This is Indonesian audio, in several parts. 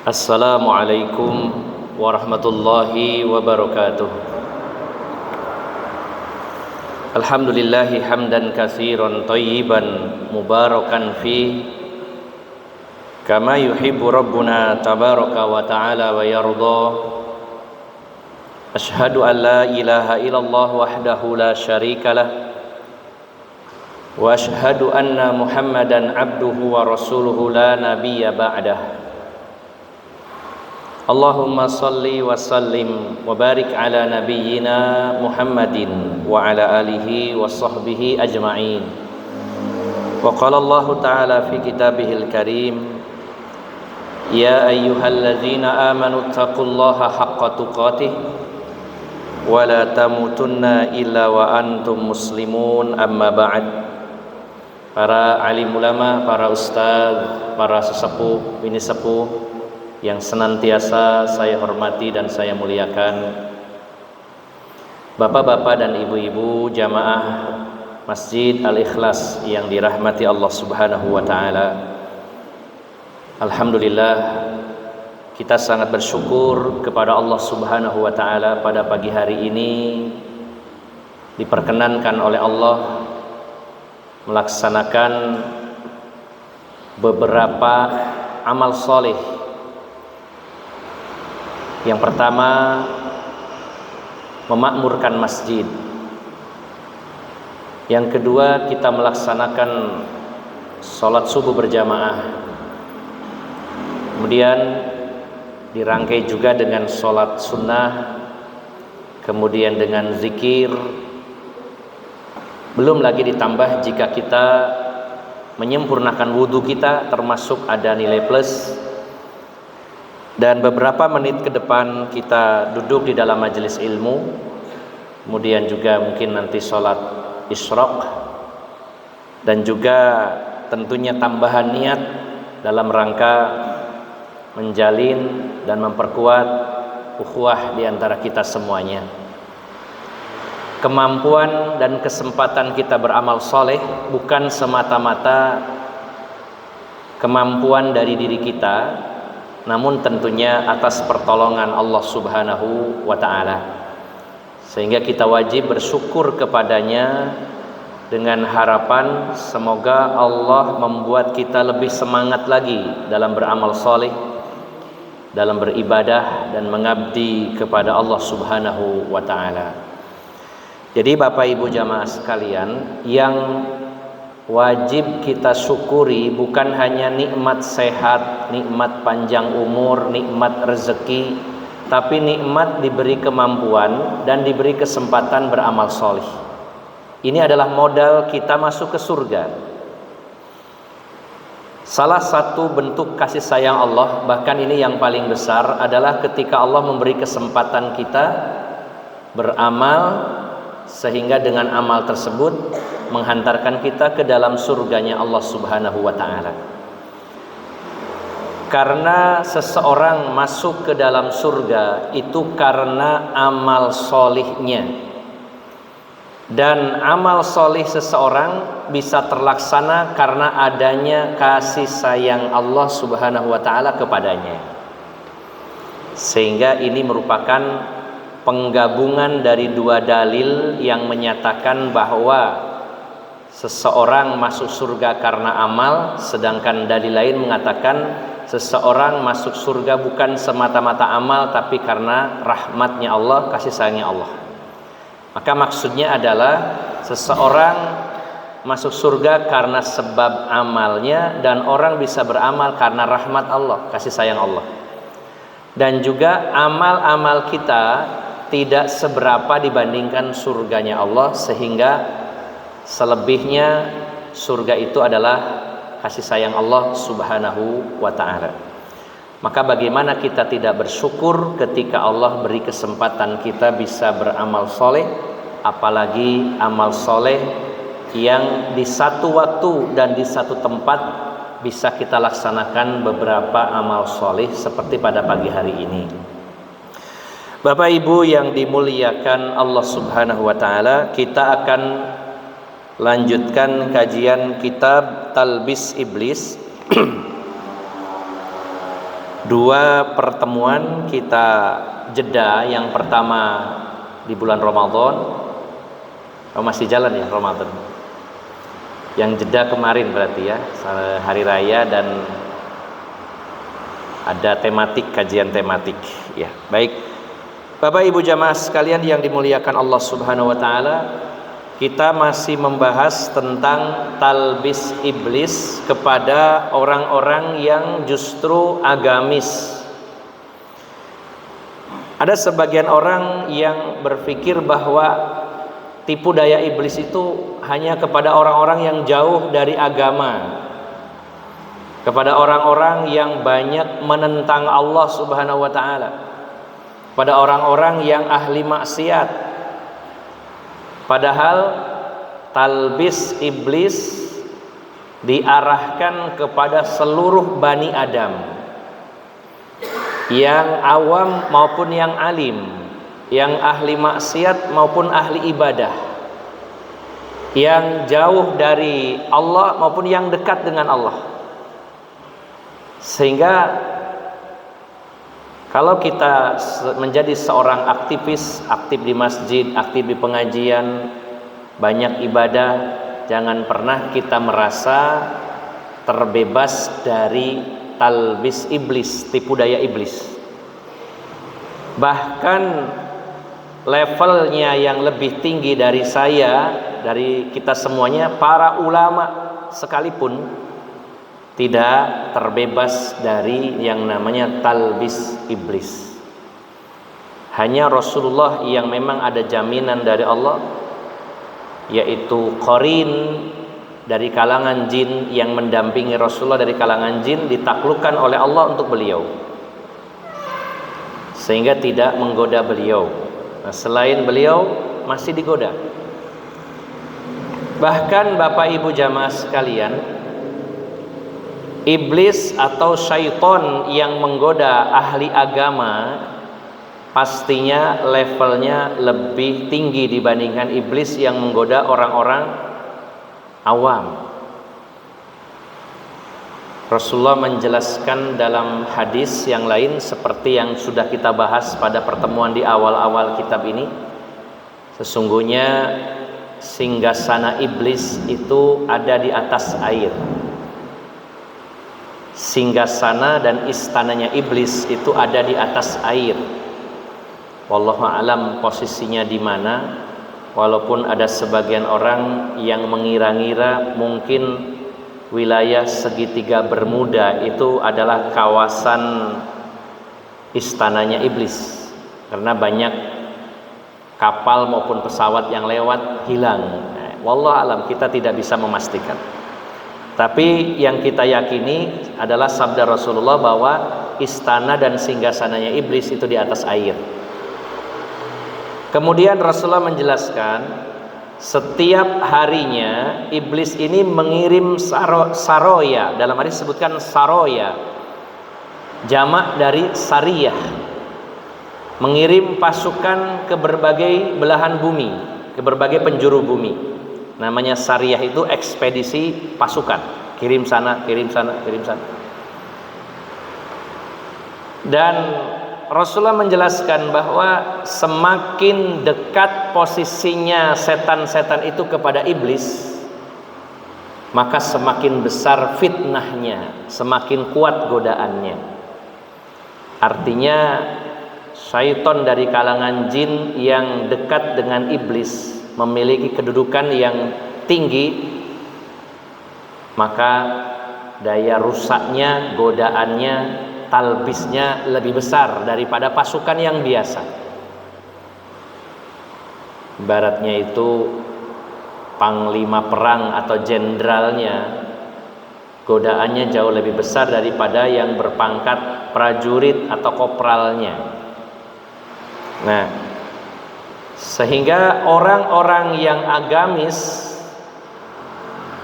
Assalamualaikum warahmatullahi wabarakatuh. Alhamdulillahi hamdan katsiran thayyiban mubarakan fi kama yuhibbu rabbuna tabaraka wa ta'ala wa yarda. Ashhadu an la ilaha illallah wahdahu la syarikalah wa ashhadu anna Muhammadan abduhu wa rasuluhu la nabiyya ba'dah. Allahumma salli wa sallim wa barik ala nabiyyina Muhammadin wa ala alihi wa sahbihi ajma'in. Wa qala Allah ta'ala fi kitabihil karim, ya ayyuhalladzina amanu taqullaha haqqa tuqatih wa la tamutunna illa wa antum muslimun, amma ba'd. Para alim ulama, para ustaz, para sesepuh, bini sepuh yang senantiasa saya hormati dan saya muliakan, bapak-bapak dan ibu-ibu jamaah Masjid Al-Ikhlas yang dirahmati Allah Subhanahu wa ta'ala. Alhamdulillah, kita sangat bersyukur kepada Allah Subhanahu wa ta'ala pada pagi hari ini diperkenankan oleh Allah melaksanakan beberapa amal soleh. Yang pertama, memakmurkan masjid. Yang kedua, kita melaksanakan sholat subuh berjamaah. Kemudian dirangkai juga dengan sholat sunnah, kemudian dengan zikir. Belum lagi ditambah jika kita menyempurnakan wudhu kita, termasuk ada nilai plus. Dan beberapa menit ke depan kita duduk di dalam majelis ilmu, kemudian juga mungkin nanti sholat isyraq, dan juga tentunya tambahan niat dalam rangka menjalin dan memperkuat ukhuwah di antara kita semuanya. Kemampuan dan kesempatan kita beramal soleh bukan semata-mata kemampuan dari diri kita, namun tentunya atas pertolongan Allah Subhanahu wa ta'ala. Sehingga kita wajib bersyukur kepadanya dengan harapan semoga Allah membuat kita lebih semangat lagi dalam beramal soleh, dalam beribadah dan mengabdi kepada Allah Subhanahu wa ta'ala. Jadi Bapak Ibu jamaah sekalian, yang wajib kita syukuri bukan hanya nikmat sehat, nikmat panjang umur, nikmat rezeki, tapi nikmat diberi kemampuan dan diberi kesempatan beramal soleh. Ini adalah modal kita masuk ke surga. Salah satu bentuk kasih sayang Allah, bahkan ini yang paling besar, adalah ketika Allah memberi kesempatan kita beramal, sehingga dengan amal tersebut menghantarkan kita ke dalam surganya Allah Subhanahu wa ta'ala. Karena seseorang masuk ke dalam surga itu karena amal solihnya, dan amal solih seseorang bisa terlaksana karena adanya kasih sayang Allah Subhanahu wa ta'ala kepadanya. Sehingga ini merupakan penggabungan dari dua dalil yang menyatakan bahwa seseorang masuk surga karena amal, sedangkan dalil lain mengatakan seseorang masuk surga bukan semata-mata amal, tapi karena rahmatnya Allah, kasih sayangnya Allah. Maka maksudnya adalah seseorang masuk surga karena sebab amalnya, dan orang bisa beramal karena rahmat Allah, kasih sayang Allah. Dan juga amal-amal kita tidak seberapa dibandingkan surganya Allah, sehingga selebihnya surga itu adalah kasih sayang Allah Subhanahu wa ta'ala. Maka bagaimana kita tidak bersyukur ketika Allah beri kesempatan kita bisa beramal soleh, apalagi amal soleh yang di satu waktu dan di satu tempat bisa kita laksanakan beberapa amal soleh seperti pada pagi hari ini. Bapak Ibu yang dimuliakan Allah Subhanahu wa ta'ala, kita akan lanjutkan kajian kitab Talbis Iblis Dua pertemuan kita jeda. Yang pertama di bulan Ramadan. Masih jalan ya Ramadan. Yang jeda kemarin berarti ya, hari raya, dan ada tematik, kajian tematik ya. Baik, Bapak Ibu jamaah sekalian yang dimuliakan Allah Subhanahu wa taala, kita masih membahas tentang talbis iblis kepada orang-orang yang justru agamis. Ada sebagian orang yang berpikir bahwa tipu daya iblis itu hanya kepada orang-orang yang jauh dari agama, kepada orang-orang yang banyak menentang Allah Subhanahu wa taala, pada orang-orang yang ahli maksiat. Padahal talbis iblis diarahkan kepada seluruh Bani Adam, yang awam maupun yang alim, yang ahli maksiat maupun ahli ibadah, yang jauh dari Allah maupun yang dekat dengan Allah. Sehingga kalau kita menjadi seorang aktivis, aktif di masjid, aktif di pengajian, banyak ibadah, jangan pernah kita merasa terbebas dari talbis iblis, tipu daya iblis. Bahkan levelnya yang lebih tinggi dari saya, dari kita semuanya, para ulama sekalipun tidak terbebas dari yang namanya talbis iblis. Hanya Rasulullah yang memang ada jaminan dari Allah, yaitu qarin dari kalangan jin yang mendampingi Rasulullah dari kalangan jin, ditaklukkan oleh Allah untuk beliau, sehingga tidak menggoda beliau. Nah, selain beliau masih digoda. Bahkan Bapak Ibu jamaah sekalian, iblis atau syaitan yang menggoda ahli agama pastinya levelnya lebih tinggi dibandingkan iblis yang menggoda orang-orang awam. Rasulullah menjelaskan dalam hadis yang lain seperti yang sudah kita bahas pada pertemuan di awal-awal kitab ini, sesungguhnya singgasana iblis itu ada di atas air. Singgasana dan istananya iblis itu ada di atas air. Wallahu a'lam posisinya di mana, walaupun ada sebagian orang yang mengira-ngira mungkin wilayah segitiga Bermuda itu adalah kawasan istananya iblis, karena banyak kapal maupun pesawat yang lewat hilang. Wallahu alam, kita tidak bisa memastikan. Tapi yang kita yakini adalah sabda Rasulullah bahwa istana dan singgasananya iblis itu di atas air. Kemudian Rasulullah menjelaskan, setiap harinya iblis ini mengirim saroya. Dalam hadis disebutkan saroya, jamak dari sariyah, mengirim pasukan ke berbagai belahan bumi, ke berbagai penjuru bumi. Namanya sariyah itu ekspedisi pasukan, kirim sana, kirim sana, kirim sana. Dan Rasulullah menjelaskan bahwa semakin dekat posisinya setan-setan itu kepada iblis, maka semakin besar fitnahnya, semakin kuat godaannya. Artinya syaitan dari kalangan jin yang dekat dengan iblis memiliki kedudukan yang tinggi, maka daya rusaknya, godaannya, talbisnya lebih besar daripada pasukan yang biasa. Ibaratnya itu panglima perang atau jenderalnya, godaannya jauh lebih besar daripada yang berpangkat prajurit atau kopralnya. Nah, sehingga orang-orang yang agamis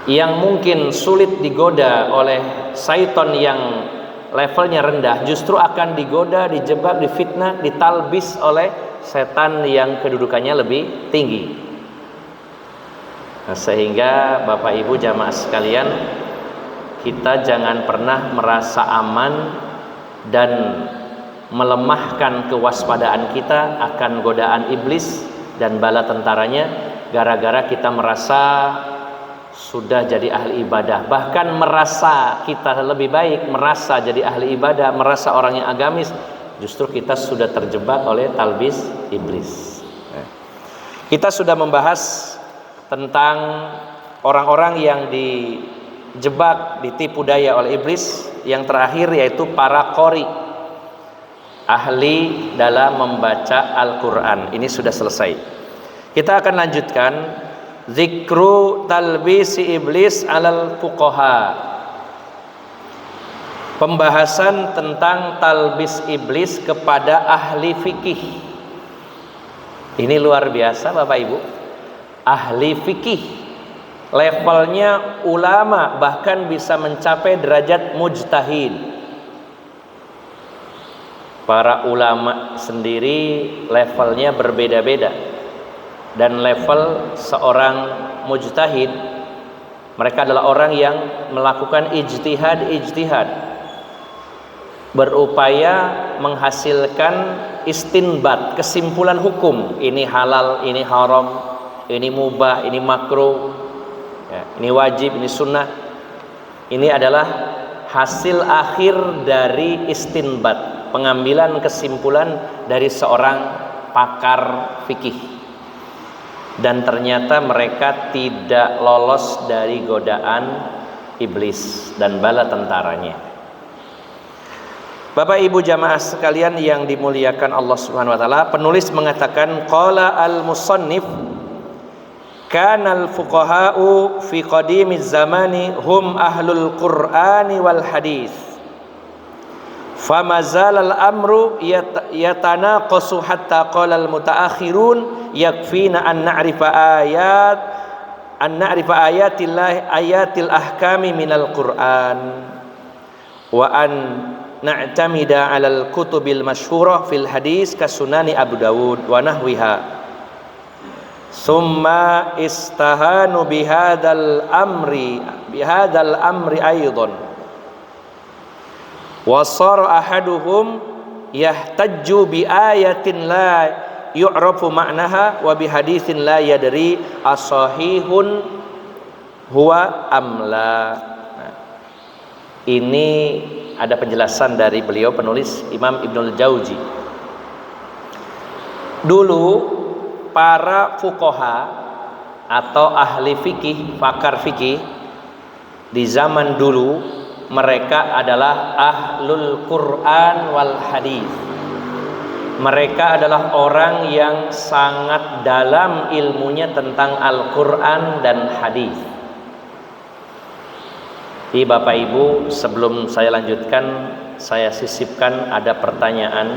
yang mungkin sulit digoda oleh syaitan yang levelnya rendah, justru akan digoda, dijebak, difitnah, ditalbis oleh setan yang kedudukannya lebih tinggi. Nah, sehingga Bapak Ibu jamaah sekalian, kita jangan pernah merasa aman dan melemahkan kewaspadaan kita akan godaan iblis dan bala tentaranya, gara-gara kita merasa sudah jadi ahli ibadah, bahkan merasa kita lebih baik, merasa jadi ahli ibadah, merasa orang yang agamis, justru kita sudah terjebak oleh talbis iblis. Kita sudah membahas tentang orang-orang yang dijebak, ditipu daya oleh iblis. Yang terakhir yaitu para qori, ahli dalam membaca Al-Quran. Ini sudah selesai. Kita akan lanjutkan zikru talbisi iblis alal fuqaha, pembahasan tentang talbis iblis kepada ahli fikih. Ini luar biasa Bapak Ibu, ahli fikih, levelnya ulama, bahkan bisa mencapai derajat mujtahid. Para ulama sendiri levelnya berbeda-beda, dan level seorang mujtahid, mereka adalah orang yang melakukan ijtihad, berupaya menghasilkan istinbat, kesimpulan hukum. Ini halal, ini haram, ini mubah, ini makruh, ya, ini wajib, ini sunnah. Ini adalah hasil akhir dari istinbat, pengambilan kesimpulan dari seorang pakar fikih. Dan ternyata mereka tidak lolos dari godaan iblis dan bala tentaranya. Bapak Ibu jamaah sekalian yang dimuliakan Allah Subhanahu wa taala, penulis mengatakan qala al-musannif kana al-fuqaha'u fi qadimiz zamani hum ahlul qur'ani wal hadis. Famazal al-amru yatanaqasu hatta qala al-mutaakhirun yakfina an na'rifa ayatil ahkami minal Qur'an wa an na'tamida 'alal kutubil masyhurah fil hadis kasunani Abu Dawud wa nahwiha. Summa istahanu bihadzal amri aidan. Wasar ahaduhum yahtajju bi ayatin la yu'rafu ma'naha wa bi haditsin la yadri asahihun huwa amla. Nah, ini ada penjelasan dari beliau penulis Imam Ibnul Jauzi. Dulu para fuqaha atau ahli fikih, pakar fikih di zaman dulu, mereka adalah ahlul Quran wal hadis. Mereka adalah orang yang sangat dalam ilmunya tentang Al-Quran dan hadis. Jadi Bapak Ibu, sebelum saya lanjutkan, saya sisipkan ada pertanyaan.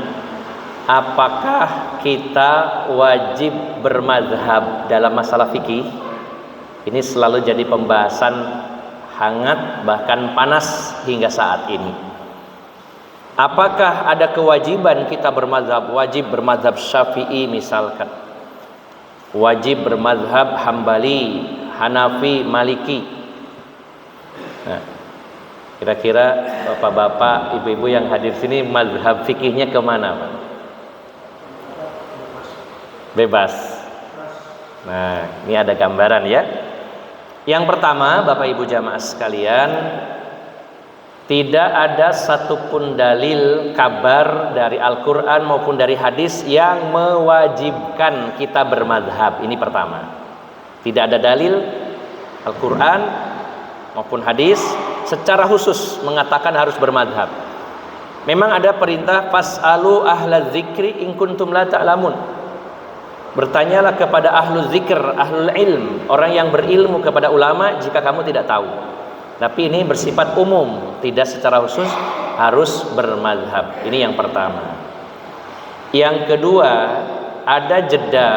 Apakah kita wajib bermadzhab dalam masalah fikih? Ini selalu jadi pembahasan hangat, bahkan panas hingga saat ini. Apakah ada kewajiban kita bermadzhab? Wajib bermadzhab Syafi'i misalkan, wajib bermadzhab Hambali, Hanafi, Maliki. Nah, kira-kira bapak-bapak, ibu-ibu yang hadir sini, mazhab fikihnya kemana Pak? Bebas. Nah, ini ada gambaran ya. Yang pertama, Bapak Ibu jamaah sekalian, tidak ada satupun dalil kabar dari Al-Quran maupun dari hadis yang mewajibkan kita bermadhab. Ini pertama. Tidak ada dalil Al-Quran maupun hadis secara khusus mengatakan harus bermadhab. Memang ada perintah fas'alu ahla dzikri in kuntum la ta'lamun. Bertanyalah kepada ahlu zikr, ahlul ilm, orang yang berilmu kepada ulama jika kamu tidak tahu. Tapi ini bersifat umum, tidak secara khusus harus bermadhab. Ini yang pertama. Yang kedua, ada jeda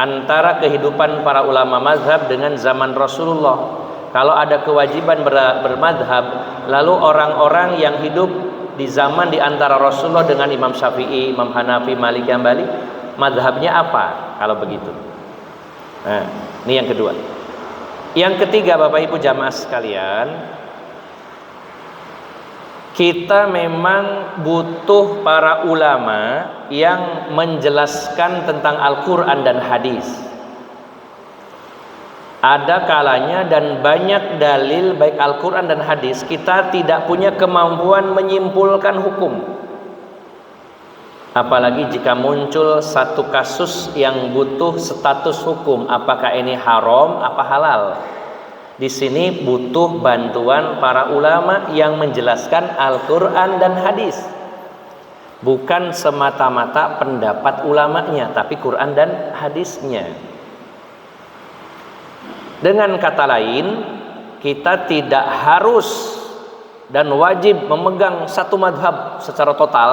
antara kehidupan para ulama mazhab dengan zaman Rasulullah. Kalau ada kewajiban bermadhab, lalu orang-orang yang hidup di zaman di antara Rasulullah dengan Imam Syafi'i, Imam Hanafi, Maliki, Hambali, madhabnya apa kalau begitu? Nah, ini yang kedua. Yang ketiga, Bapak Ibu jamaah sekalian, Kita memang butuh para ulama yang menjelaskan tentang Al-Quran dan hadis. Ada kalanya dan banyak dalil baik Al-Quran dan hadis kita tidak punya kemampuan menyimpulkan hukum. Apalagi jika muncul satu kasus yang butuh status hukum, apakah ini haram, apa halal. Di sini butuh bantuan para ulama yang menjelaskan Al-Quran dan hadis. Bukan semata-mata pendapat ulamanya, tapi Quran dan hadisnya. Dengan kata lain, kita tidak harus dan wajib memegang satu madhab secara total,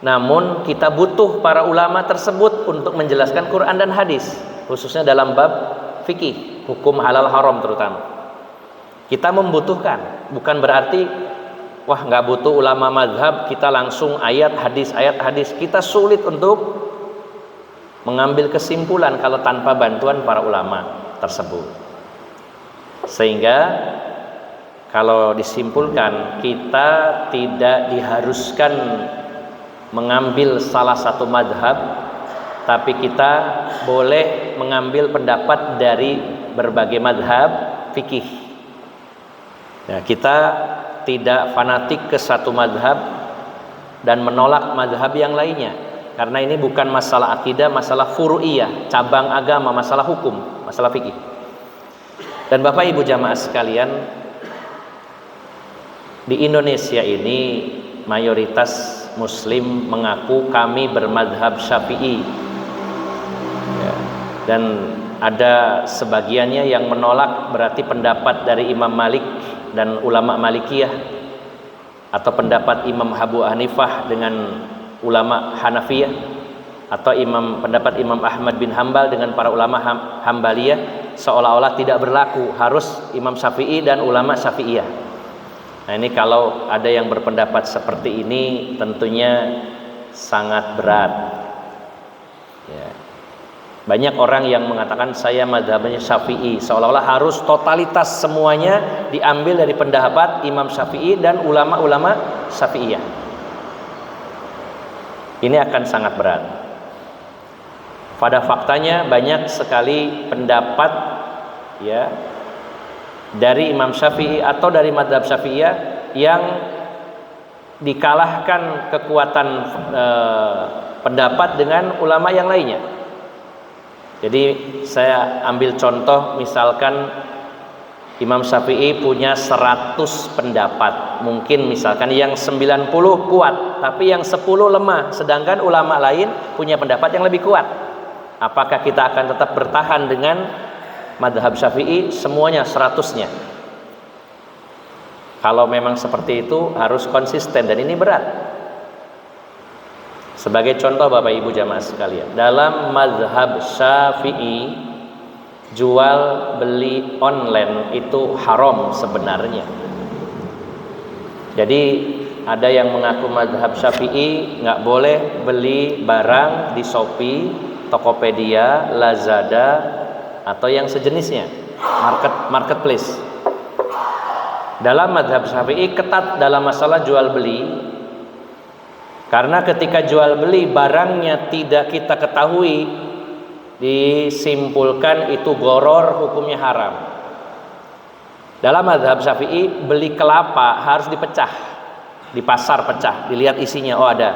namun kita butuh para ulama tersebut untuk menjelaskan Quran dan hadis, khususnya dalam bab fikih, hukum halal haram terutama. Kita membutuhkan, bukan berarti wah nggak butuh ulama madhab, kita langsung ayat hadis. Kita sulit untuk mengambil kesimpulan kalau tanpa bantuan para ulama tersebut. Sehingga kalau disimpulkan, kita tidak diharuskan mengambil salah satu madhab, tapi kita boleh mengambil pendapat dari berbagai madhab fikih. Ya, kita tidak fanatik ke satu madhab dan menolak madhab yang lainnya, karena ini bukan masalah akidah, masalah furu'iyah, cabang agama, masalah hukum, masalah fikih. Dan Bapak Ibu jamaah sekalian, di Indonesia ini mayoritas Muslim mengaku kami bermadhab Syafi'i, ya, dan ada sebagiannya yang menolak berarti pendapat dari Imam Malik dan ulama Malikiyah, atau pendapat Imam Abu Hanifah dengan ulama Hanafiyah, atau pendapat Imam Ahmad bin Hambal dengan para ulama Hambaliyah, seolah-olah tidak berlaku, harus Imam Syafi'i dan ulama Syafi'iyah. Nah, ini kalau ada yang berpendapat seperti ini tentunya sangat berat. Ya. Banyak orang yang mengatakan saya mazhabnya Syafi'i, seolah-olah harus totalitas semuanya diambil dari pendapat Imam Syafi'i dan ulama-ulama Syafi'iyah. Ini akan sangat berat. Pada faktanya banyak sekali pendapat, ya, dari Imam Syafi'i atau dari madhab Syafi'iyah yang dikalahkan kekuatan pendapat dengan ulama yang lainnya. Jadi saya ambil contoh, misalkan Imam Syafi'i punya 100 pendapat, mungkin misalkan yang 90 kuat tapi yang 10 lemah, sedangkan ulama lain punya pendapat yang lebih kuat. Apakah kita akan tetap bertahan dengan madhab Syafi'i semuanya 100-nya? Kalau memang seperti itu harus konsisten, dan ini berat. Sebagai contoh Bapak Ibu jamaah sekalian, dalam madhab Syafi'i jual beli online itu haram sebenarnya. Jadi ada yang mengaku madhab Syafi'i nggak boleh beli barang di Shopee, Tokopedia, Lazada, atau yang sejenisnya, marketplace. Dalam madhab Syafi'i ketat dalam masalah jual beli, karena ketika jual beli barangnya tidak kita ketahui, disimpulkan itu goror, hukumnya haram. Dalam madhab Syafi'i beli kelapa harus dipecah, di pasar pecah, dilihat isinya, oh ada,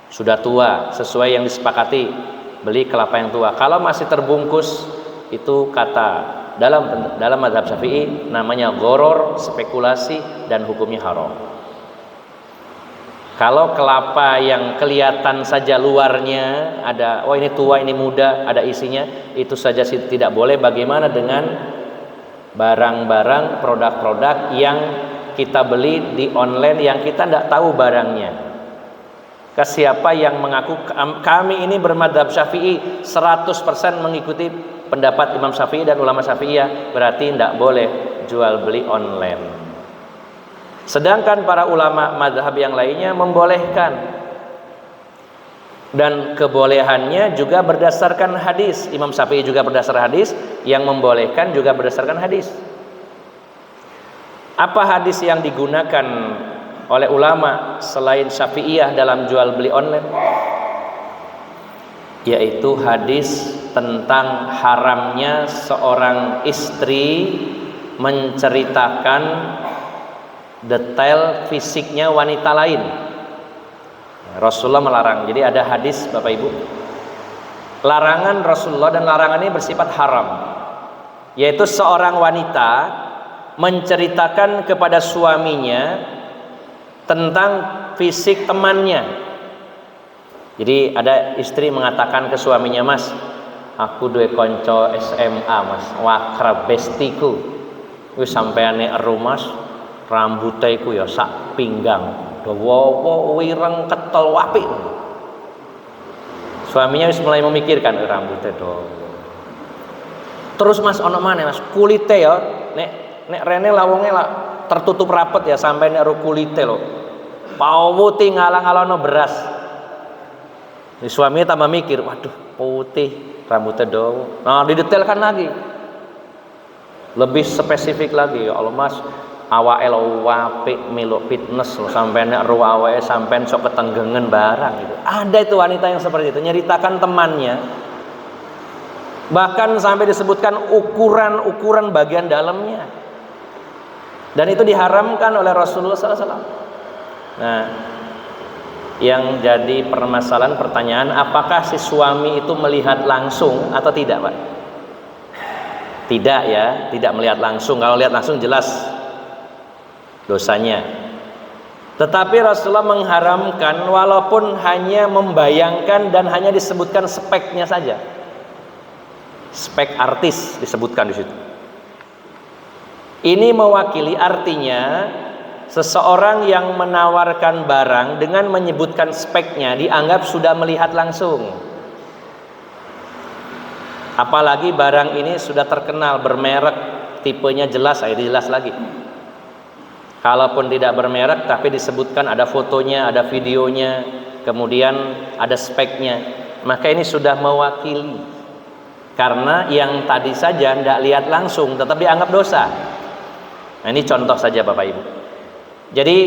sudah tua sesuai yang disepakati, beli kelapa yang tua. Kalau masih terbungkus, itu kata dalam mazhab Syafi'i namanya goror, spekulasi, dan hukumnya haram. Kalau kelapa yang kelihatan saja luarnya ada, oh ini tua, ini muda, ada isinya, itu saja tidak boleh. Bagaimana dengan barang-barang, produk-produk yang kita beli di online yang kita tidak tahu barangnya? Ke siapa yang mengaku kami ini bermadhab Syafi'i 100% mengikuti pendapat Imam Syafi'i dan ulama Syafi'iyah, berarti tidak boleh jual beli online. Sedangkan para ulama madhab yang lainnya membolehkan, dan kebolehannya juga berdasarkan hadis. Imam Syafi'i juga berdasarkan hadis, yang membolehkan juga berdasarkan hadis. Apa hadis yang digunakan oleh ulama selain Syafi'iyah dalam jual beli online? Yaitu hadis tentang haramnya seorang istri menceritakan detail fisiknya wanita lain. Rasulullah melarang. Jadi ada hadis Bapak Ibu, larangan Rasulullah, dan larangan ini bersifat haram, yaitu seorang wanita menceritakan kepada suaminya tentang fisik temannya. Jadi ada istri mengatakan ke suaminya, "Mas, aku duwe konco SMA, Mas, wakrab bestiku. Wis sampeane eru, Mas, rambutnya iku ya sak pinggang, dawa wireng ketel apik." Suaminya wis mulai memikirkan rambutnya do. Terus Mas ono maneh Mas, kulite ya nek rene lawonge lah tertutup rapet ya sampai nek ro kulite lho. Pawuti ngalang-alano beras. Suaminya tambah mikir, waduh putih, rambutnya do. Nah, didetailkan lagi. Lebih spesifik lagi, ya Allah Mas, awake lo apik miluk fitness lo sampai nek ro awake sampean sok ketenggengen barang gitu. Ada itu wanita yang seperti itu, nyeritakan temannya. Bahkan sampai disebutkan ukuran bagian dalamnya. Dan itu diharamkan oleh Rasulullah SAW. Nah, yang jadi permasalahan pertanyaan, apakah si suami itu melihat langsung atau tidak, Pak? Tidak ya, tidak melihat langsung. Kalau lihat langsung jelas dosanya. Tetapi Rasulullah mengharamkan walaupun hanya membayangkan dan hanya disebutkan speknya saja. Spek artis disebutkan di situ. Ini mewakili, artinya seseorang yang menawarkan barang dengan menyebutkan speknya dianggap sudah melihat langsung. Apalagi barang ini sudah terkenal, bermerek, tipenya jelas, itu jelas lagi. Kalaupun tidak bermerek tapi disebutkan ada fotonya, ada videonya, kemudian ada speknya, maka ini sudah mewakili. Karena yang tadi saja tidak lihat langsung tetap dianggap dosa. Nah, ini contoh saja Bapak Ibu. Jadi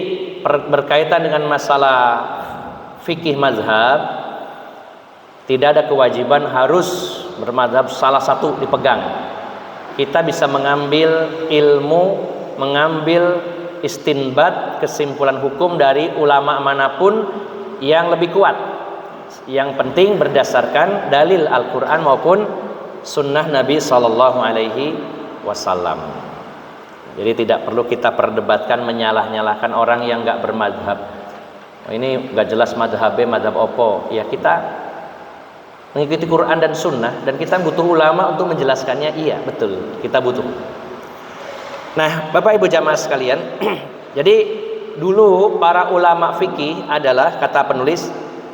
berkaitan dengan masalah fikih mazhab, tidak ada kewajiban harus bermazhab salah satu dipegang. Kita bisa mengambil ilmu, mengambil istinbat, kesimpulan hukum dari ulama manapun yang lebih kuat. Yang penting berdasarkan dalil Al-Quran maupun sunnah Nabi Sallallahu Alaihi Wasallam. Jadi tidak perlu kita perdebatkan, menyalah-nyalahkan orang yang nggak bermadhab. Oh, ini nggak jelas madhabnya, madhab opo. Ya kita mengikuti Quran dan Sunnah, dan kita butuh ulama untuk menjelaskannya. Iya betul, kita butuh. Nah, Bapak Ibu jamaah sekalian, jadi dulu para ulama fikih adalah, kata penulis,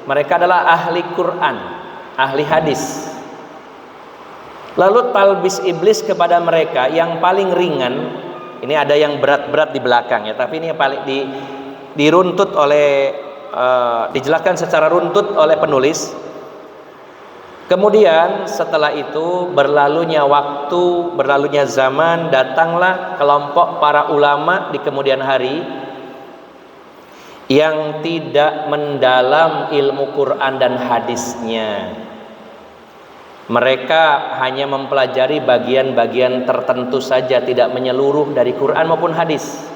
mereka adalah ahli Quran, ahli hadis. Lalu talbis iblis kepada mereka yang paling ringan. Ini ada yang berat-berat di belakang ya, tapi ini yang paling diruntut oleh dijelaskan secara runtut oleh penulis. Kemudian setelah itu berlalunya waktu, berlalunya zaman, datanglah kelompok para ulama di kemudian hari yang tidak mendalam ilmu Quran dan hadisnya. Mereka hanya mempelajari bagian-bagian tertentu saja, tidak menyeluruh dari Quran maupun hadis.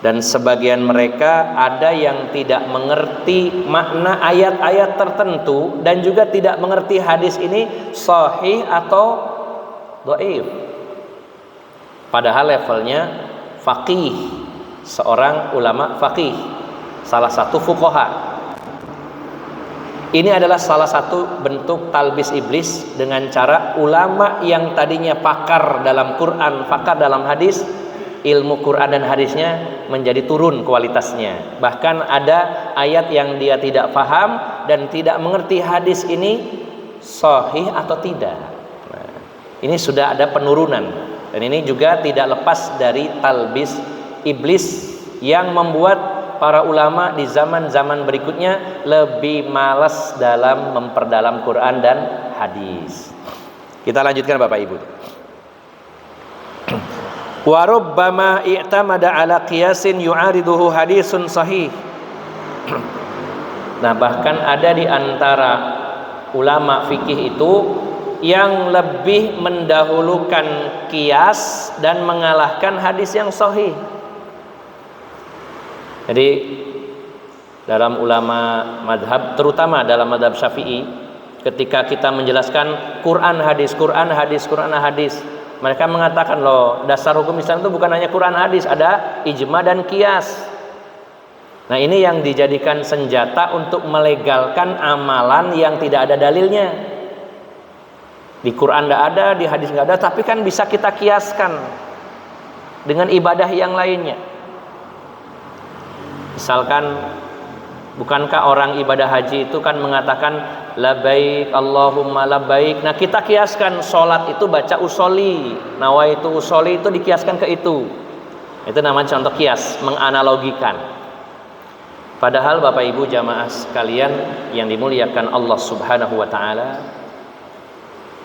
Dan sebagian mereka ada yang tidak mengerti makna ayat-ayat tertentu dan juga tidak mengerti hadis ini sahih atau dhaif. Padahal levelnya faqih, seorang ulama faqih, salah satu fuqaha. Ini adalah salah satu bentuk talbis iblis dengan cara ulama yang tadinya pakar dalam Quran, pakar dalam hadis, ilmu Quran dan hadisnya menjadi turun kualitasnya. Bahkan ada ayat yang dia tidak paham dan tidak mengerti hadis ini sahih atau tidak. Nah, ini sudah ada penurunan, dan ini juga tidak lepas dari talbis iblis yang membuat para ulama di zaman-zaman berikutnya lebih malas dalam memperdalam Quran dan hadis. Kita lanjutkan Bapak Ibu. Wa rubbama i'tamada ala qiyasin yu'ariduhu hadisun sahih. Nah, bahkan ada di antara ulama fikih itu yang lebih mendahulukan qiyas dan mengalahkan hadis yang sahih. Jadi dalam ulama madhab, terutama dalam madhab Syafi'i, ketika kita menjelaskan Quran hadis, mereka mengatakan loh, dasar hukum Islam itu bukan hanya Quran hadis, ada ijma dan qiyas. Nah, ini yang dijadikan senjata untuk melegalkan amalan yang tidak ada dalilnya. Di Quran tidak ada, di hadis tidak ada, tapi kan bisa kita kiaskan dengan ibadah yang lainnya. Misalkan, bukankah orang ibadah haji itu kan mengatakan labbaik Allahumma labbaik. Nah, kita kiaskan sholat itu baca usolli, nawaitu usolli, itu dikiaskan ke itu. Itu namanya contoh kias, menganalogikan. Padahal Bapak Ibu jamaah sekalian yang dimuliakan Allah Subhanahu wa taala,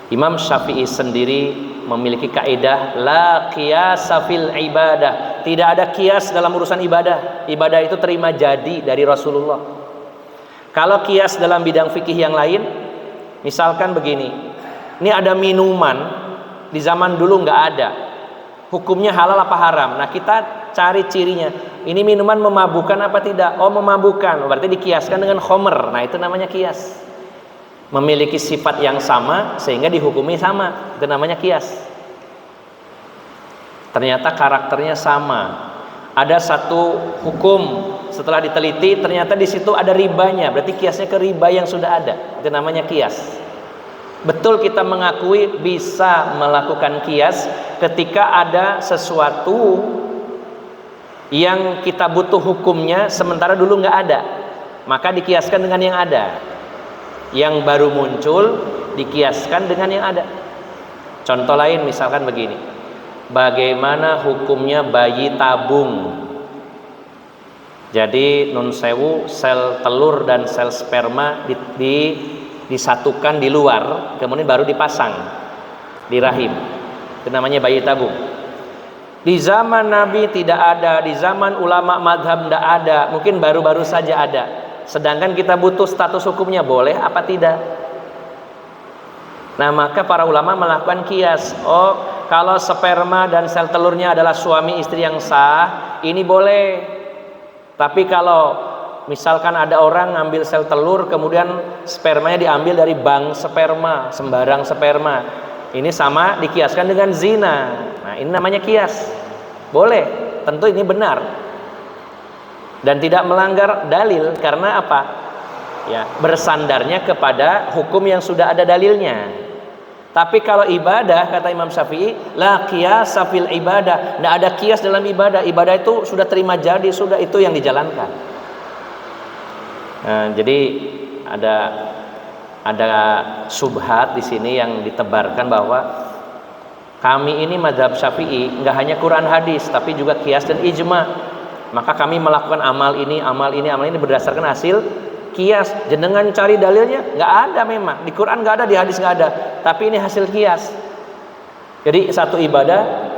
Imam Syafi'i sendiri memiliki kaidah la qiyasa fil ibadah. Tidak ada kias dalam urusan ibadah. Ibadah itu terima jadi dari Rasulullah. Kalau kias dalam bidang fikih yang lain, misalkan begini, ini ada minuman di zaman dulu nggak ada, hukumnya halal apa haram. Nah, kita cari cirinya, ini minuman memabukkan apa tidak? Oh, memabukkan, berarti dikiaskan dengan khomer. Nah, itu namanya kias. Memiliki sifat yang sama sehingga dihukumi sama, itu namanya kias. Ternyata karakternya sama. Ada satu hukum, setelah diteliti ternyata di situ ada ribanya, berarti kiasnya ke riba yang sudah ada. Itu namanya kias. Betul kita mengakui bisa melakukan kias ketika ada sesuatu yang kita butuh hukumnya sementara dulu nggak ada, maka dikiaskan dengan yang ada. Yang baru muncul dikiaskan dengan yang ada. Contoh lain misalkan begini, bagaimana hukumnya bayi tabung? Jadi nun sewu, sel telur dan sel sperma disatukan di luar, kemudian baru dipasang di rahim. Itu namanya bayi tabung. Di zaman Nabi tidak ada, di zaman ulama madhab tidak ada, mungkin baru-baru saja ada. Sedangkan kita butuh status hukumnya, boleh apa tidak? Nah, maka para ulama melakukan kias. Oh, kalau sperma dan sel telurnya adalah suami istri yang sah, ini boleh. Tapi kalau misalkan ada orang ngambil sel telur, kemudian spermanya diambil dari bank sperma, sembarang sperma, ini sama dikiaskan dengan zina. Nah, ini namanya kias. Boleh, tentu ini benar dan tidak melanggar dalil. Karena apa? Ya, bersandarnya kepada hukum yang sudah ada dalilnya. Tapi kalau ibadah, kata Imam Syafi'i, la qiyasa fil ibadah. Tidak ada kias dalam ibadah. Ibadah itu sudah terima jadi, sudah itu yang dijalankan. Nah, jadi ada subhat di sini yang ditebarkan bahwa kami ini mazhab Syafi'i nggak hanya Quran hadis, tapi juga kias dan ijma. Maka kami melakukan amal ini berdasarkan hasil kias. Jenengan cari dalilnya nggak ada, memang di Quran nggak ada, di hadis nggak ada, tapi ini hasil kias. Jadi satu ibadah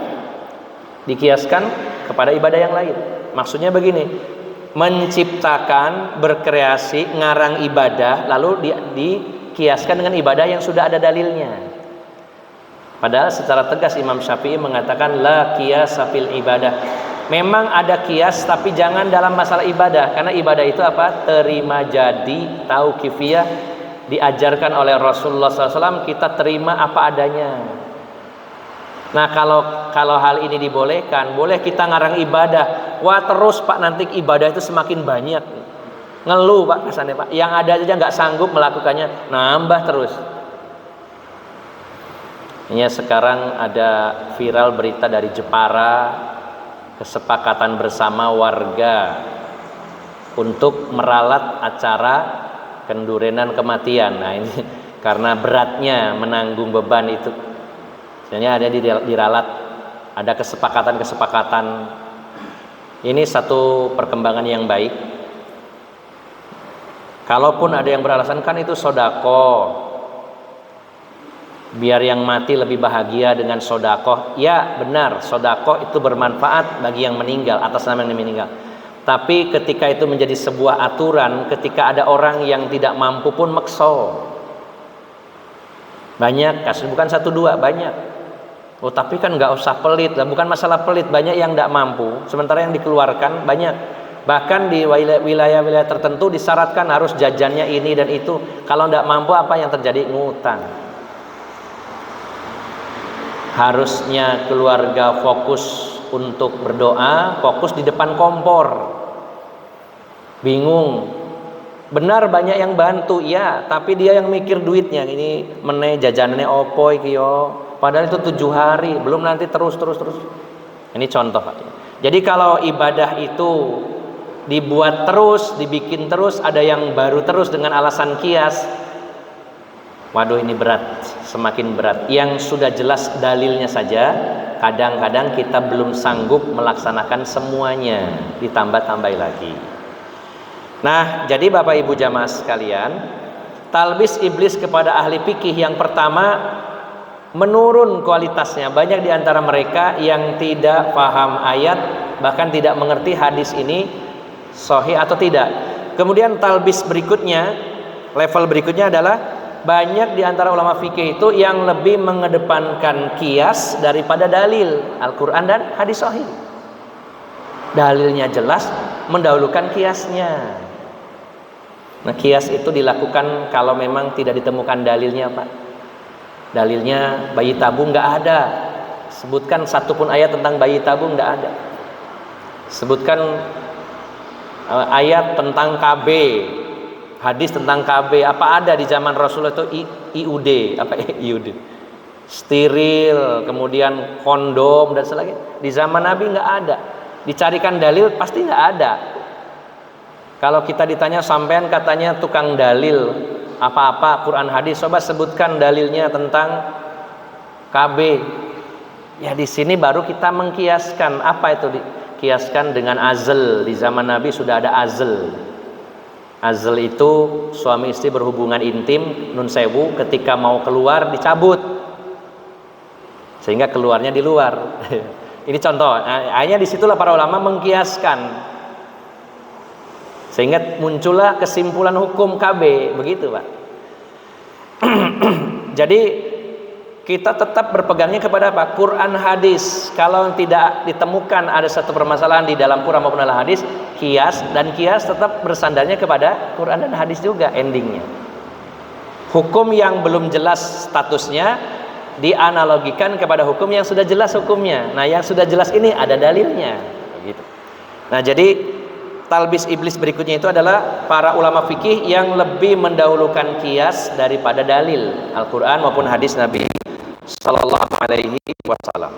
dikiaskan kepada ibadah yang lain. Maksudnya begini, menciptakan, berkreasi, ngarang ibadah lalu dikiaskan dengan ibadah yang sudah ada dalilnya. Padahal secara tegas Imam Syafi'i mengatakan la qiyasa fil ibadah. Memang ada kias, tapi jangan dalam masalah ibadah, karena ibadah itu apa? Terima jadi, tauqifiyah, diajarkan oleh Rasulullah SAW, kita terima apa adanya. Nah, kalau hal ini dibolehkan, boleh kita ngarang ibadah. Wah, terus Pak, nanti ibadah itu semakin banyak. Ngeluh Pak kesannya Pak, yang ada aja nggak sanggup melakukannya, nambah terus. Ini sekarang ada viral berita dari Jepara, kesepakatan bersama warga untuk meralat acara kendurenan kematian. Nah, ini karena beratnya menanggung beban itu, sebenarnya ada diralat, ada kesepakatan. Ini satu perkembangan yang baik. Kalaupun ada yang beralasan kan itu sodako, biar yang mati lebih bahagia dengan sodakoh. Ya benar, sodakoh itu bermanfaat bagi yang meninggal, atas nama yang meninggal. Tapi ketika itu menjadi sebuah aturan, ketika ada orang yang tidak mampu pun makso. Banyak kasus, bukan satu dua, banyak. Oh tapi kan nggak usah pelit lah, bukan masalah pelit, banyak yang tidak mampu. Sementara yang dikeluarkan banyak. Bahkan di wilayah-wilayah tertentu disyaratkan harus jajannya ini dan itu. Kalau tidak mampu apa yang terjadi? Ngutang. Harusnya keluarga fokus untuk berdoa, fokus di depan kompor. Bingung. Benar banyak yang bantu, ya, tapi dia yang mikir duitnya. Ini meneh jajanannya opo iki yo. Padahal itu 7 hari, belum nanti terus. Ini contoh, Pak. Jadi kalau ibadah itu dibuat terus, dibikin terus, ada yang baru terus dengan alasan kias. Waduh ini berat, semakin berat. Yang sudah jelas dalilnya saja, kadang-kadang kita belum sanggup melaksanakan semuanya, ditambah-tambahi lagi. Nah, jadi Bapak Ibu jamaah sekalian, talbis iblis kepada ahli fikih yang pertama menurun kualitasnya. Banyak di antara mereka yang tidak paham ayat, bahkan tidak mengerti hadis ini sahih atau tidak. Kemudian talbis berikutnya, level berikutnya adalah banyak di antara ulama fikih itu yang lebih mengedepankan kias daripada dalil Al-Quran dan hadis sahih. Dalilnya jelas, mendahulukan kiasnya. Nah, kias itu dilakukan kalau memang tidak ditemukan dalilnya, Pak. Dalilnya bayi tabung nggak ada. Sebutkan satu pun ayat tentang bayi tabung, nggak ada. Sebutkan ayat tentang KB, hadis tentang KB, apa ada di zaman Rasulullah itu IUD, apa IUD? Steril, kemudian kondom dan sebagainya. Di zaman Nabi nggak ada. Dicarikan dalil pasti nggak ada. Kalau kita ditanya sampean katanya tukang dalil apa-apa Quran hadis, coba sebutkan dalilnya tentang KB. Ya di sini baru kita mengkiaskan. Apa itu dikiaskan dengan azl? Di zaman Nabi sudah ada azl. Azl itu suami istri berhubungan intim, nun sewu, ketika mau keluar dicabut sehingga keluarnya di luar. Ini contoh. Hanya disitulah para ulama mengkiaskan sehingga muncullah kesimpulan hukum KB, begitu Pak. Jadi kita tetap berpegangnya kepada apa? Quran hadis. Kalau tidak ditemukan ada satu permasalahan di dalam Quran maupun dalam hadis, kias, dan kias tetap bersandarnya kepada Quran dan hadis juga endingnya. Hukum yang belum jelas statusnya dianalogikan kepada hukum yang sudah jelas hukumnya. Nah, yang sudah jelas ini ada dalilnya, begitu. Nah, jadi talbis iblis berikutnya itu adalah para ulama fikih yang lebih mendahulukan kias daripada dalil Al-Quran maupun hadis Nabi Sallallahu Alaihi Wasallam.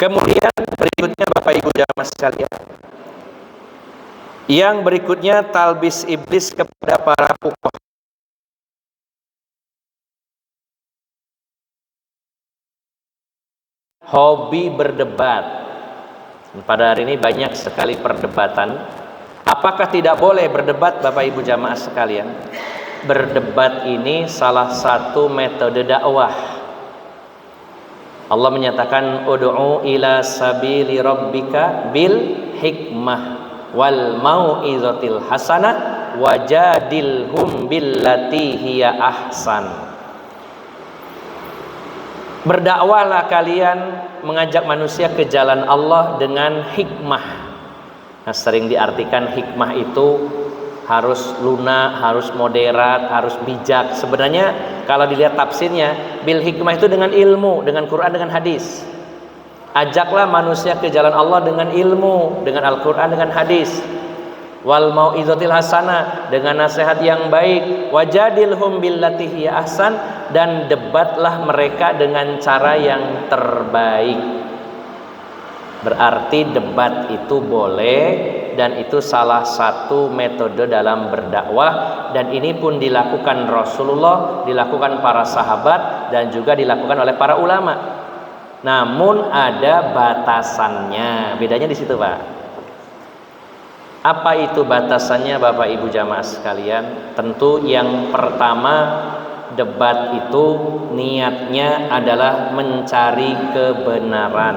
Kemudian berikutnya Bapak Ibu jamaah sekalian, yang berikutnya talbis iblis kepada para fuqaha. Hobi berdebat. Pada hari ini banyak sekali perdebatan. Apakah tidak boleh berdebat Bapak Ibu jamaah sekalian? Berdebat ini salah satu metode dakwah. Allah menyatakan ud'u ila sabili rabbika bil hikmah wal mau'izatil hasanah wajadilhum billati hiya ahsan. Berdakwahlah kalian, mengajak manusia ke jalan Allah dengan hikmah. Nah, sering diartikan hikmah itu harus lunak, harus moderat, harus bijak. Sebenarnya kalau dilihat tafsirnya, bil hikmah itu dengan ilmu, dengan Quran, dengan hadis. Ajaklah manusia ke jalan Allah dengan ilmu, dengan Al-Quran, dengan hadis. Wal mau'izatil hasanah, dengan nasihat yang baik. Wajadilhum billati hiya ahsan, dan debatlah mereka dengan cara yang terbaik. Berarti debat itu boleh, dan itu salah satu metode dalam berdakwah, dan ini pun dilakukan Rasulullah, dilakukan para sahabat, dan juga dilakukan oleh para ulama. Namun ada batasannya. Bedanya di situ, Pak. Apa itu batasannya Bapak Ibu jamaah sekalian? Tentu yang pertama, debat itu niatnya adalah mencari kebenaran.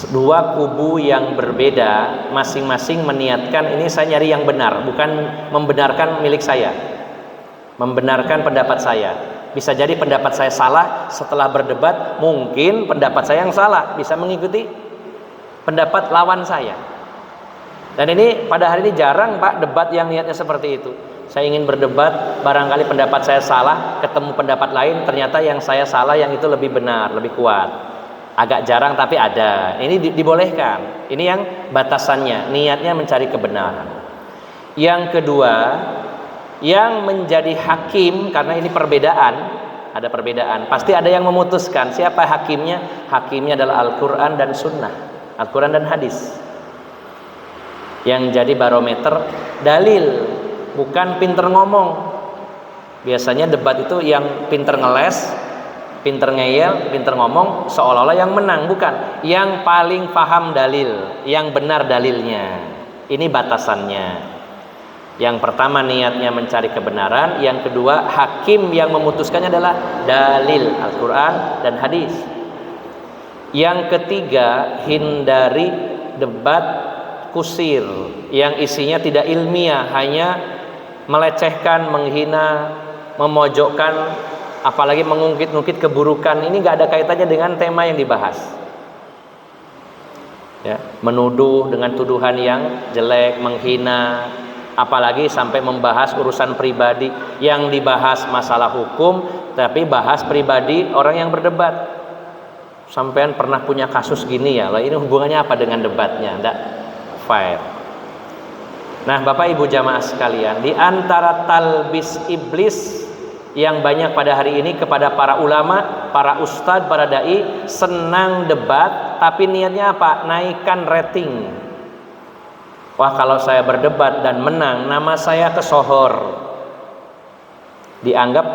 Dua kubu yang berbeda masing-masing meniatkan ini saya nyari yang benar, bukan membenarkan milik saya, membenarkan pendapat saya. Bisa jadi pendapat saya salah, setelah berdebat mungkin pendapat saya yang salah, bisa mengikuti pendapat lawan saya. Dan ini pada hari ini jarang Pak debat yang niatnya seperti itu. Saya ingin berdebat, barangkali pendapat saya salah, ketemu pendapat lain, ternyata yang saya salah, yang itu lebih benar, lebih kuat. Agak jarang tapi ada. Ini dibolehkan. Ini yang batasannya, niatnya mencari kebenaran. Yang kedua, yang menjadi hakim, karena ini perbedaan, ada perbedaan. Pasti ada yang memutuskan. Siapa hakimnya? Hakimnya adalah Al-Quran dan Sunnah, Al-Quran dan hadis. Yang jadi barometer dalil, bukan pinter ngomong. Biasanya debat itu yang pinter ngeles, pinter ngeyel, pinter ngomong, seolah-olah yang menang. Bukan, yang paling paham dalil, yang benar dalilnya. Ini batasannya. Yang pertama niatnya mencari kebenaran, yang kedua hakim yang memutuskannya adalah dalil Al-Quran dan hadis. Yang ketiga, hindari debat kusir yang isinya tidak ilmiah, hanya melecehkan, menghina, memojokkan, apalagi mengungkit-ungkit keburukan. Ini nggak ada kaitannya dengan tema yang dibahas. Ya, menuduh dengan tuduhan yang jelek, menghina, apalagi sampai membahas urusan pribadi. Yang dibahas masalah hukum, tapi bahas pribadi orang yang berdebat. Sampean pernah punya kasus gini ya, lah ini hubungannya apa dengan debatnya? Nggak fair. Nah, Bapak Ibu jamaah sekalian, di antara talbis iblis yang banyak pada hari ini kepada para ulama, para ustadz, para dai, senang debat, tapi niatnya apa? Naikkan rating. Wah, kalau saya berdebat dan menang, nama saya kesohor. Dianggap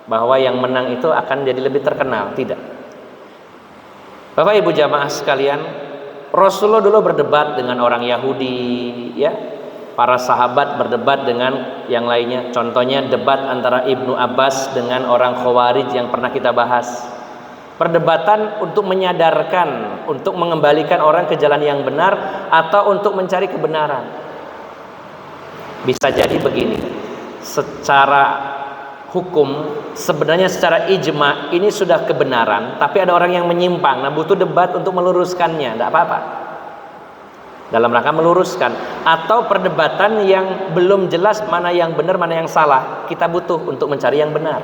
bahwa yang menang itu akan jadi lebih terkenal. Tidak. Bapak Ibu jamaah sekalian, Rasulullah dulu berdebat dengan orang Yahudi, ya. Para sahabat berdebat dengan yang lainnya. Contohnya debat antara Ibnu Abbas dengan orang Khawarij yang pernah kita bahas. Perdebatan untuk menyadarkan, untuk mengembalikan orang ke jalan yang benar, atau untuk mencari kebenaran. Bisa jadi begini, secara hukum sebenarnya secara ijma ini sudah kebenaran, tapi ada orang yang menyimpang. Nah, butuh debat untuk meluruskannya. Tidak apa-apa, dalam rangka meluruskan. Atau perdebatan yang belum jelas mana yang benar mana yang salah, kita butuh untuk mencari yang benar.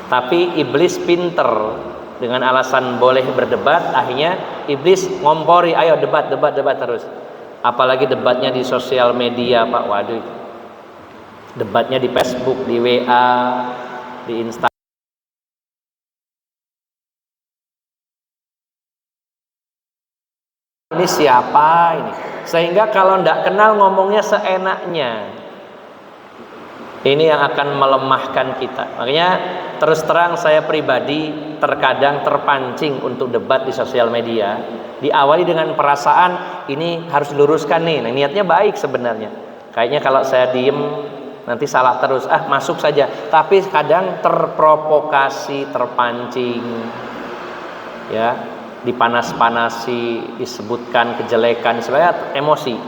Tapi iblis pinter, dengan alasan boleh berdebat, akhirnya iblis ngompori, ayo debat terus. Apalagi debatnya di sosial media, Pak. Waduh, debatnya di Facebook, di WA, di Instagram. Ini siapa ini? Sehingga kalau tidak kenal ngomongnya seenaknya. Ini yang akan melemahkan kita. Makanya terus terang saya pribadi terkadang terpancing untuk debat di sosial media. Diawali dengan perasaan ini harus diluruskan nih. Nah, niatnya baik sebenarnya. Kayaknya kalau saya diem nanti salah terus, masuk saja. Tapi kadang terprovokasi, terpancing, ya, dipanas-panasi, disebutkan kejelekan, sebenarnya emosi.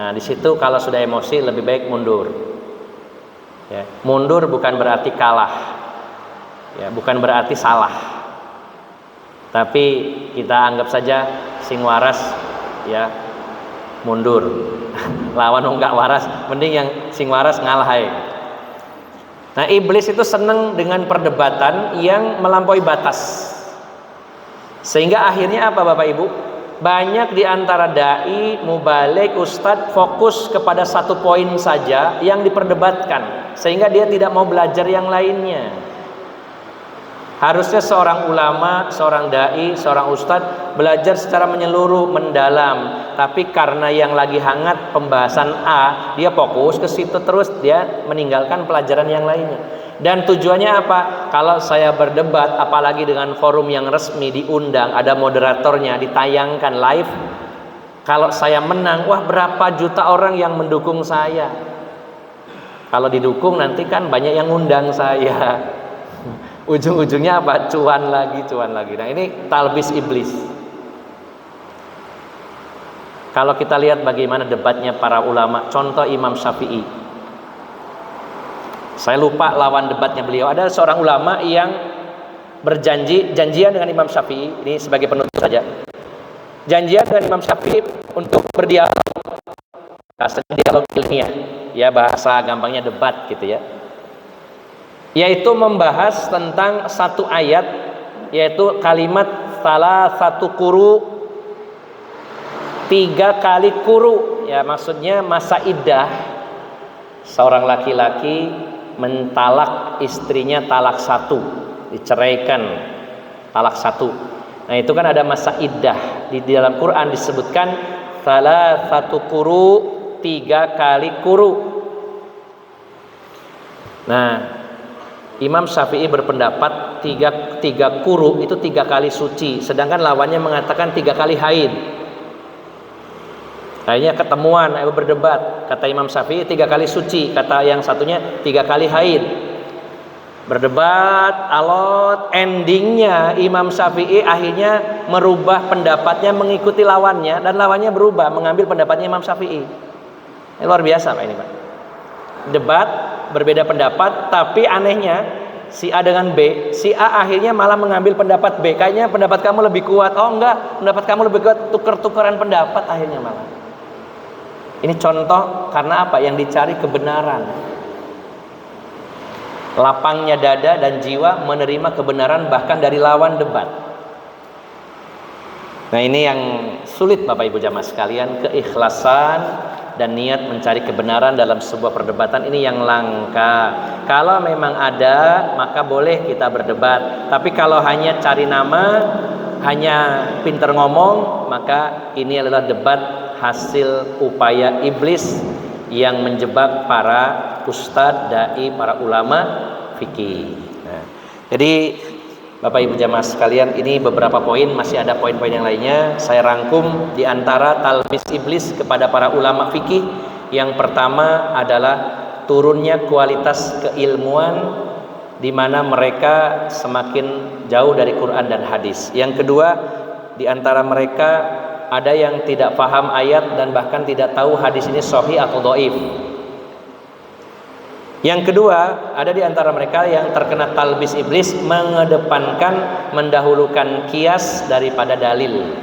Nah, di situ kalau sudah emosi lebih baik mundur. Ya, mundur bukan berarti kalah, ya, bukan berarti salah. Tapi kita anggap saja sing waras, ya, mundur. Lawan enggak waras, mending yang sing waras ngalah aja. Nah, iblis itu senang dengan perdebatan yang melampaui batas. Sehingga akhirnya apa Bapak Ibu? Banyak di antara dai, mubalik, ustadz fokus kepada satu poin saja yang diperdebatkan, sehingga dia tidak mau belajar yang lainnya. Harusnya seorang ulama, seorang dai, seorang ustadz belajar secara menyeluruh, mendalam. Tapi karena yang lagi hangat pembahasan A, dia fokus ke situ terus, dia meninggalkan pelajaran yang lainnya. Dan tujuannya apa? Kalau saya berdebat, apalagi dengan forum yang resmi, diundang, ada moderatornya, ditayangkan live. Kalau saya menang, wah berapa juta orang yang mendukung saya. Kalau didukung nanti kan banyak yang ngundang saya. Ujung-ujungnya apa? Cuan lagi. Nah ini talbis iblis. Kalau kita lihat bagaimana debatnya para ulama, contoh Imam Syafi'i. Saya lupa lawan debatnya beliau. Ada seorang ulama yang janjian dengan Imam Syafi'i. Ini sebagai penutup saja. Janjian dengan Imam Syafi'i untuk berdialog. Dialog ilmiah, ya bahasa gampangnya debat gitu ya. Yaitu membahas tentang satu ayat, yaitu kalimat salah satu kuru, 3 kali kuru, ya maksudnya masa iddah seorang laki-laki mentalak istrinya talak 1, diceraikan talak 1. Nah itu kan ada masa iddah. Di dalam Quran disebutkan salah satu kuru, 3 kali kuru. Nah Imam Syafi'i berpendapat tiga kuru itu 3 kali suci, sedangkan lawannya mengatakan 3 kali haid. Akhirnya ketemuan, berdebat. Kata Imam Syafi'i 3 kali suci, kata yang satunya 3 kali haid. Berdebat alot, endingnya Imam Syafi'i akhirnya merubah pendapatnya mengikuti lawannya, dan lawannya berubah mengambil pendapatnya Imam Syafi'i. Ini luar biasa Pak ini Pak. Debat berbeda pendapat, tapi anehnya si A dengan B, si A akhirnya malah mengambil pendapat B. Kayaknya pendapat kamu lebih kuat. Oh enggak, pendapat kamu lebih kuat. Tuker-tukeran pendapat akhirnya malah. Ini contoh karena apa? Yang dicari kebenaran. Lapangnya dada dan jiwa menerima kebenaran bahkan dari lawan debat. Nah ini yang sulit Bapak Ibu jamaah sekalian, keikhlasan dan niat mencari kebenaran dalam sebuah perdebatan ini yang langka. Kalau memang ada, maka boleh kita berdebat. Tapi kalau hanya cari nama, hanya pinter ngomong, maka ini adalah debat hasil upaya iblis yang menjebak para ustadz, dai, para ulama fikih. Nah, jadi Bapak Ibu jamaah sekalian, ini beberapa poin, masih ada poin-poin yang lainnya. Saya rangkum di antara talbis iblis kepada para ulama fikih. Yang pertama adalah turunnya kualitas keilmuan, di mana mereka semakin jauh dari Quran dan hadis. Yang kedua, di antara mereka ada yang tidak paham ayat dan bahkan tidak tahu hadis ini sahih atau dhaif. Yang kedua, ada di antara mereka yang terkena talbis iblis mengedepankan, mendahulukan kias daripada dalil.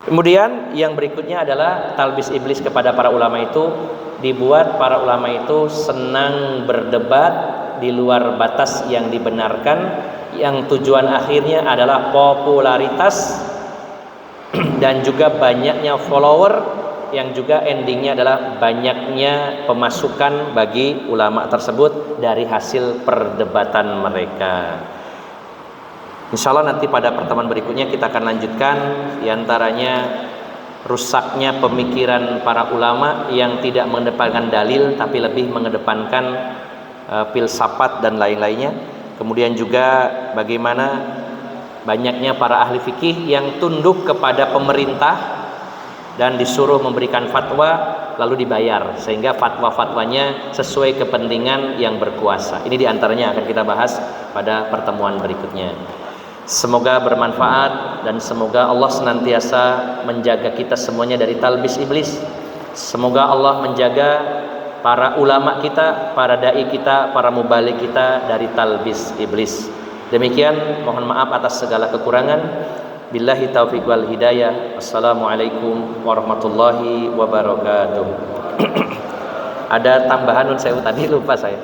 Kemudian yang berikutnya adalah talbis iblis kepada para ulama itu dibuat para ulama itu senang berdebat di luar batas yang dibenarkan, yang tujuan akhirnya adalah popularitas dan juga banyaknya follower, yang juga endingnya adalah banyaknya pemasukan bagi ulama tersebut dari hasil perdebatan mereka. Insya Allah nanti pada pertemuan berikutnya kita akan lanjutkan diantaranya rusaknya pemikiran para ulama yang tidak mengedepankan dalil tapi lebih mengedepankan filsafat dan lain-lainnya. Kemudian juga bagaimana banyaknya para ahli fikih yang tunduk kepada pemerintah dan disuruh memberikan fatwa lalu dibayar, sehingga fatwa-fatwanya sesuai kepentingan yang berkuasa. Ini diantaranya akan kita bahas pada pertemuan berikutnya. Semoga bermanfaat dan semoga Allah senantiasa menjaga kita semuanya dari talbis iblis. Semoga Allah menjaga para ulama kita, para dai kita, para mubalik kita dari talbis iblis. Demikian, mohon maaf atas segala kekurangan. Billahi taufiq wal hidayah. Assalamualaikum warahmatullahi wabarakatuh. Ada tambahan tadi lupa saya.